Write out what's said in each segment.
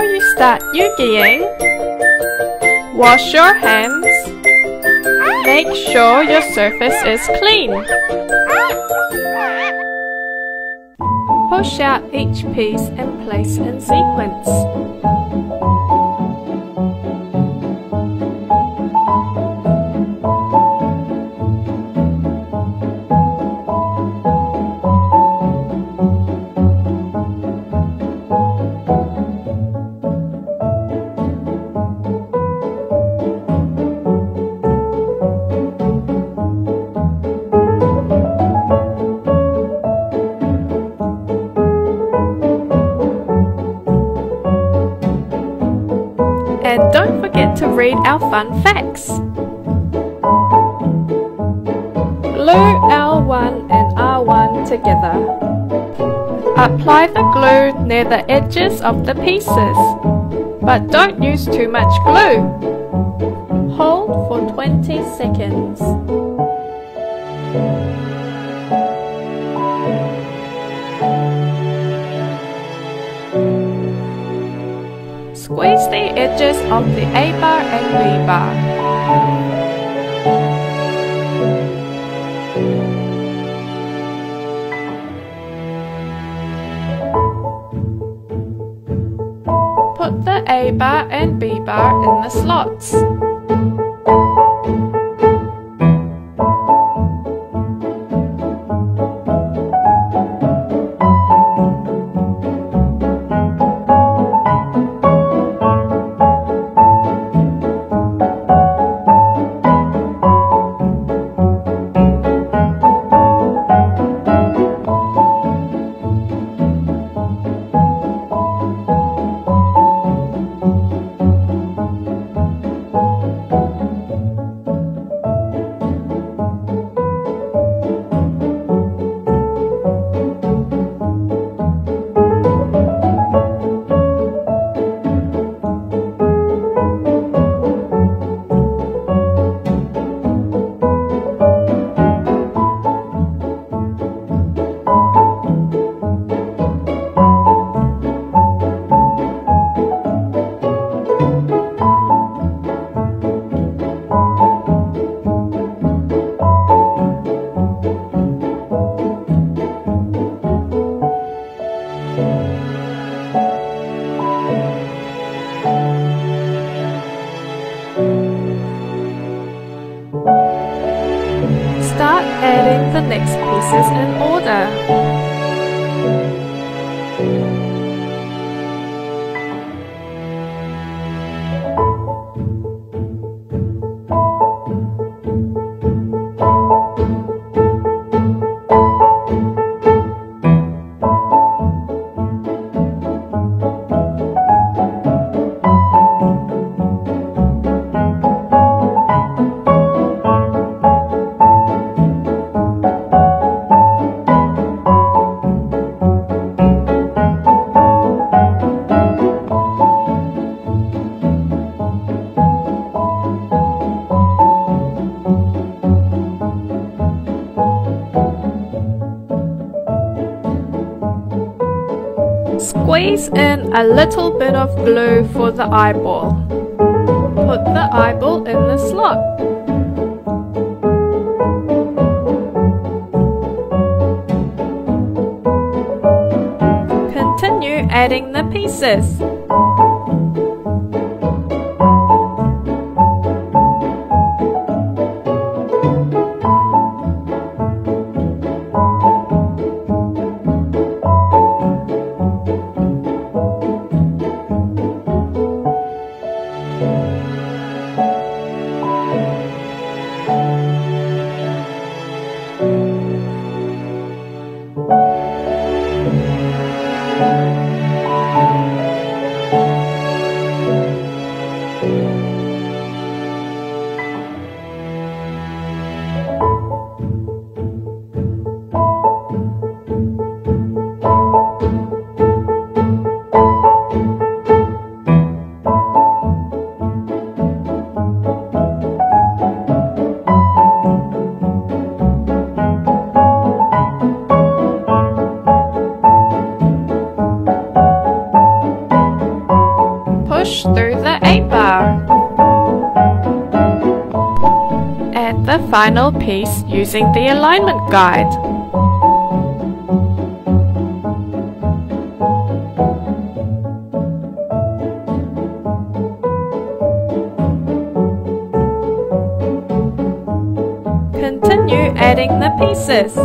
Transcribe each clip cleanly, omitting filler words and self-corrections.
Before you start yugiing, wash your hands. Make sure your surface is clean. Push out each piece and place in sequence. And don't forget to read our fun facts. Glue L1 and R1 together. Apply the glue near the edges of the pieces, but don't use too much glue. Hold for 20 seconds. Squeeze the edges of the A bar and B bar. Put the A bar and B bar in the slots. Start adding the next pieces in order. Squeeze in a little bit of glue for the eyeball. Put the eyeball in the slot. Continue adding the pieces. push through the A-bar. Add the final piece using the alignment guide. Continue adding the pieces.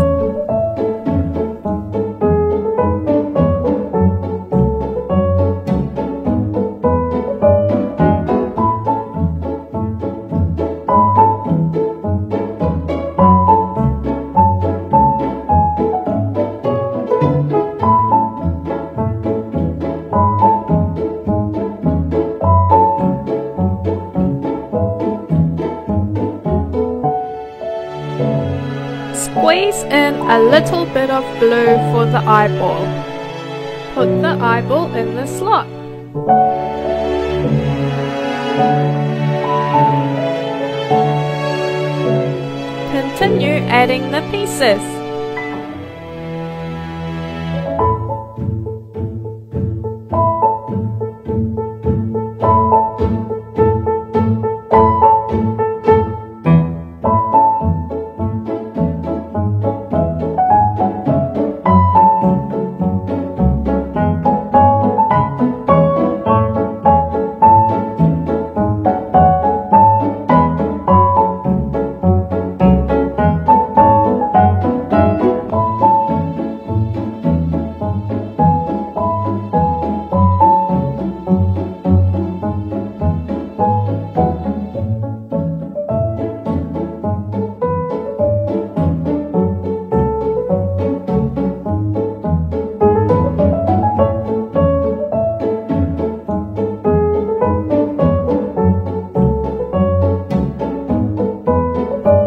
Squeeze in a little bit of glue for the eyeball. Put the eyeball in the slot. Continue adding the pieces.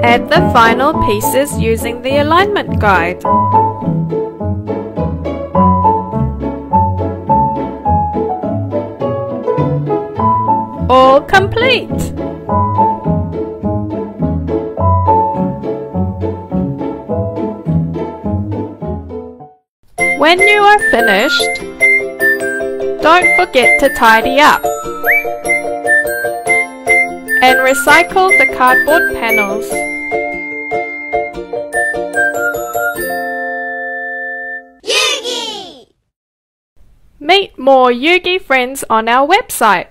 Add the final pieces using the alignment guide. All complete! When you are finished, don't forget to tidy up and recycle the cardboard panels. Meet more Eugy friends on our website.